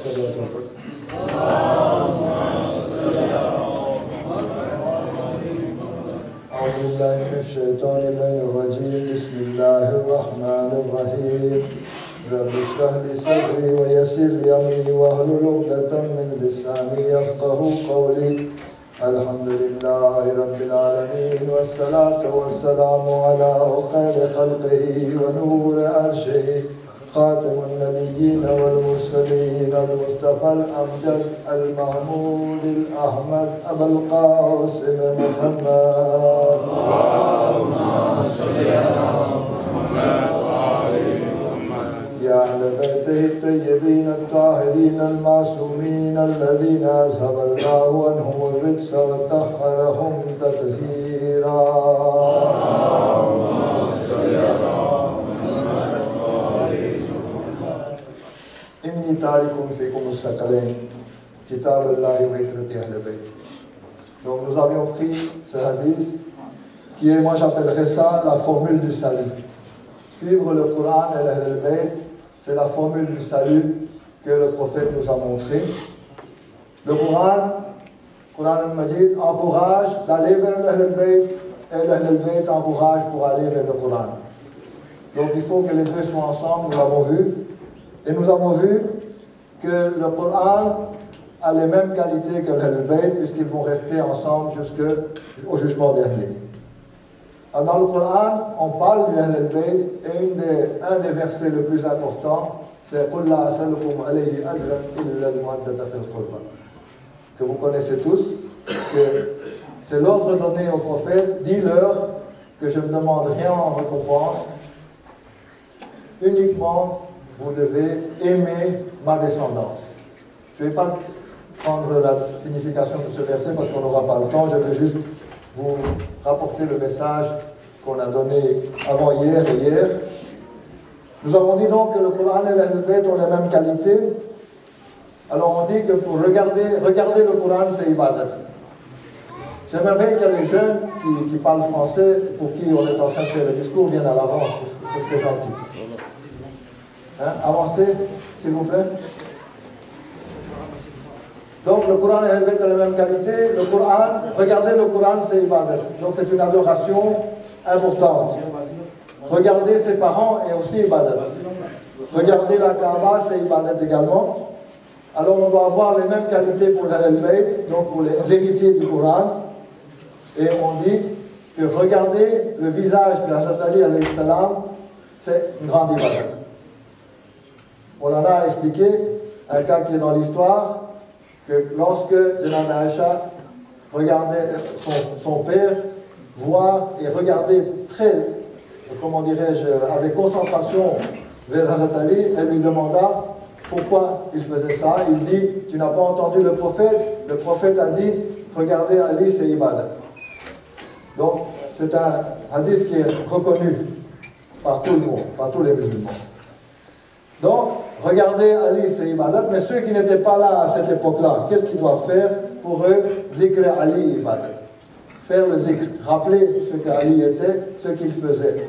أعوذ بالله من الشيطان الرجيم بسم الله الرحمن الرحيم رب اشرح لي صدري ويسر لي أمري واحلل عقدة من لساني يفقهوا قولي الحمد لله رب العالمين والصلاة والسلام على خير خلقه ونور عرشه خاتم النبيين والمرسلين المصطفى الأمجد المحمود الأحمد أبا القاسم محمد اللهم صل على محمد وآل محمد يا أهل بيته الطيبين الطاهرين المعصومين الذين أذهب الله عنهم الرجس وطهرهم تطهيرا اللهم صل على إني تارك فيكم الثقلين كتاب الله وعترة أهل البيت. Donc nous avions pris ce hadith qui est, moi j'appellerais ça la formule du salut. Suivre le Coran et l'Ahl al-Bayt, c'est la formule du salut que le prophète nous a montré. Le Coran al-Majid encourage d'aller vers l'Ahl al-Bayt et l'Ahl al-Bayt encourage pour aller vers le Coran. Donc il faut que les deux soient ensemble, nous l'avons vu. Et nous avons vu que le Coran a les mêmes qualités que l'Ahl al-Bayt puisqu'ils vont rester ensemble jusqu'au jugement dernier. Dans le Coran, on parle du Ahl al-Bayt et un des versets les plus importants, c'est « Qul la as'alukum alayhi ajran illa al-mu'addata fil qurba » que vous connaissez tous, que c'est l'ordre donné au prophète, dis-leur que je ne demande rien en récompense, uniquement vous devez aimer ma descendance. Je ne vais pas prendre la signification de ce verset parce qu'on n'aura pas le temps, je vais juste vous rapporter le message qu'on a donné avant hier et hier. Nous avons dit donc que le Coran et l'Ahl al-Bayt ont les mêmes qualités. Alors on dit que pour regarder le Coran, c'est ibadat. J'aimerais bien que les jeunes qui parlent français, pour qui on est en train de faire le discours, viennent à l'avance, ce serait gentil. Avancez, s'il vous plaît. Donc le Coran et l'Ahl al-Bayt ont la même qualité. Le Coran, regarder le Coran, c'est ibadat. Donc c'est une adoration importante. Regarder ses parents est aussi ibadat. Regarder la Kaaba, c'est ibadat également. Alors on doit avoir les mêmes qualités pour l'Ahl al-Bayt, donc pour les héritiers du Coran. Et on dit que regarder le visage de Hazrat Ali alayhi salam, c'est une grande ibadat. On en a expliqué un cas qui est dans l'histoire, que lorsque Janana Aïcha regardait son père, voir et regarder très, comment dirais-je, avec concentration vers Hazrat Ali, elle lui demanda pourquoi il faisait ça. Il dit, tu n'as pas entendu le prophète? Le prophète a dit, regardez Ali, c'est ibadat. Donc, c'est un hadith qui est reconnu par tout le monde, par tous les musulmans. Donc, regardez Ali, c'est ibadat, mais ceux qui n'étaient pas là à cette époque-là, qu'est-ce qu'ils doivent faire? Pour eux, zikr Ali ibadat. Faire le zikr, rappeler ce qu'Ali était, ce qu'il faisait.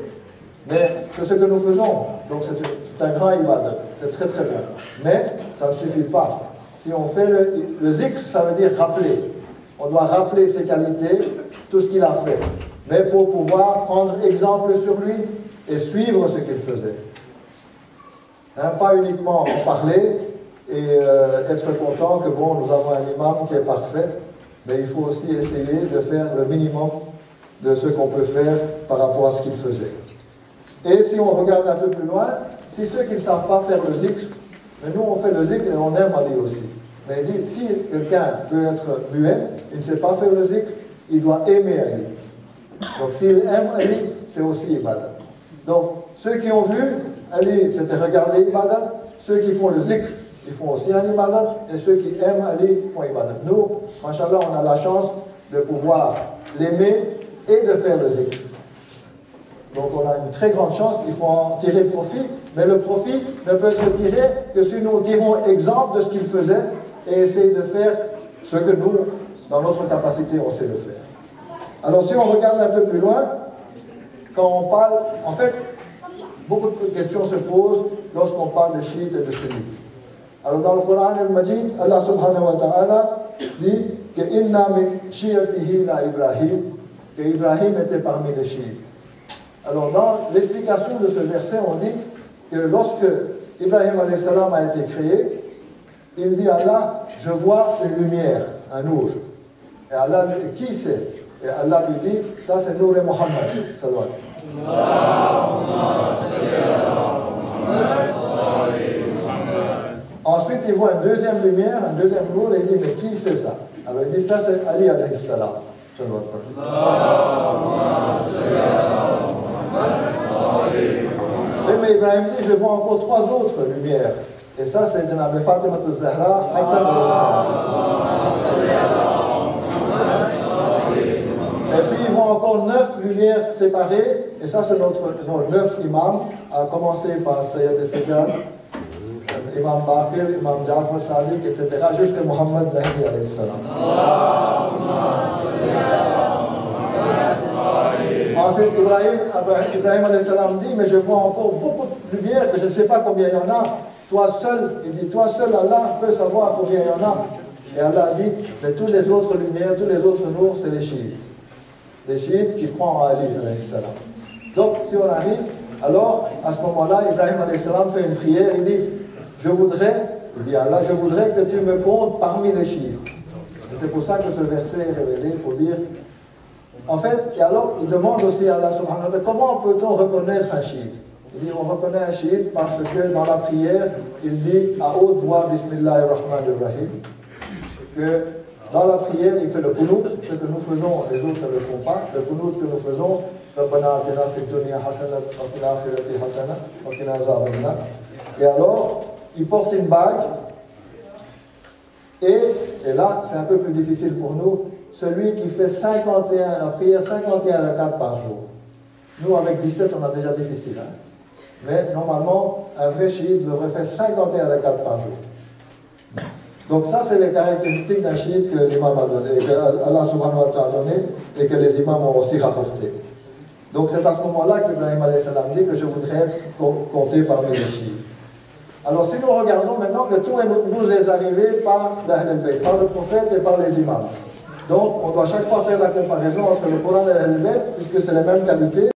Mais c'est ce que nous faisons, donc c'est un grand ibadat, c'est très très bien. Mais ça ne suffit pas. Si on fait le zikr, ça veut dire rappeler. On doit rappeler ses qualités, tout ce qu'il a fait. Mais pour pouvoir prendre exemple sur lui et suivre ce qu'il faisait. Pas uniquement en parler et être content que bon, nous avons un imam qui est parfait, mais il faut aussi essayer de faire le minimum de ce qu'on peut faire par rapport à ce qu'il faisait. Et si on regarde un peu plus loin, si ceux qui ne savent pas faire le zikr, mais nous on fait le zikr et on aime Ali aussi. Mais il dit, si quelqu'un peut être muet, il ne sait pas faire le zikr, il doit aimer Ali. Donc s'il aime Ali, c'est aussi ibadat. Donc ceux qui ont vu Ali, c'était regarder ibadat. Ceux qui font le zikr, ils font aussi un ibadat. Et ceux qui aiment Ali font ibadat. Nous, machallah, on a la chance de pouvoir l'aimer et de faire le zikr. Donc on a une très grande chance, il faut en tirer profit. Mais le profit ne peut être tiré que si nous tirons exemple de ce qu'il faisait et essayer de faire ce que nous, dans notre capacité, on sait le faire. Alors si on regarde un peu plus loin, quand on parle, en fait, beaucoup de questions se posent lorsqu'on parle de chiites et de sunnites. Alors dans le Coran al-Majid, Allah subhanahu wa ta'ala dit que inna min shi'atihi la Ibrahim, que Ibrahim était parmi les chiites. Alors dans l'explication de ce verset, on dit que lorsque Ibrahim alayhi salam a été créé, il dit à Allah, je vois une lumière, un nour. Et Allah lui dit, qui c'est? Et Allah lui dit, ça c'est Nour et Mohammed. Ensuite, il voit une deuxième lumière, un deuxième nour, et il dit, mais qui c'est ça? Alors il dit, ça c'est Ali alayhi salam. Mais Ibrahim dit, je vois encore trois autres lumières. Et ça, c'est Janab Fatima al-Zahra, Hassan al-Hussein. Et puis, ils voient encore 9 lumières séparées. Et ça, c'est nos 9 imams, à commencer par Sayyid al-Sajjad, Imam Baqir, Imam Jafar Sadiq, etc., jusqu'à Muhammad Mahdi alayhi salam. Ensuite, Ibrahim alayhi salam dit, mais je vois encore beaucoup de lumières, que je ne sais pas combien il y en a. Toi seul, il dit, toi seul, Allah peut savoir combien il y en a. Et Allah dit, mais toutes les autres lumières, tous les autres nours, c'est les chiites. Les chiites qui croient en Ali alayhi salam. Donc, si on arrive, alors, à ce moment-là, Ibrahim alayhi salam fait une prière, il dit, il dit Allah, je voudrais que tu me comptes parmi les chiites. Et c'est pour ça que ce verset est révélé, pour dire, en fait, et alors, il demande aussi à Allah subhanahu wa ta'ala, comment peut-on reconnaître un chiite? Il dit, on reconnaît un chiite parce que dans la prière, il dit à haute voix, Bismillahirrahmanirrahim, que dans la prière, il fait le kunut, ce que nous faisons, les autres ne le font pas, le kunut que nous faisons, Rabbana atina fid dunya hasanatan wa fil akhirati hasanatan wa qina azaban nar. Et alors, il porte une bague, et là, c'est un peu plus difficile pour nous, celui qui fait 51, la prière 51 rakats par jour. Nous, avec 17, on a déjà difficile. Hein? Mais normalement, un vrai chiite devrait faire 51 rakats par jour. Donc ça, c'est les caractéristiques d'un chiite que l'imam a donné, que Allah subhanahu wa ta'ala a donné, et que les imams ont aussi rapporté. Donc c'est à ce moment-là qu'Ibrahim alayhi salam dit que je voudrais être compté parmi les chiites. Alors si nous regardons maintenant que tout nous est arrivé par l'Ahl al-Bayt, par le prophète et par les imams. Donc on doit chaque fois faire la comparaison entre le Coran et l'Ahl al-Bayt, puisque c'est les mêmes qualités.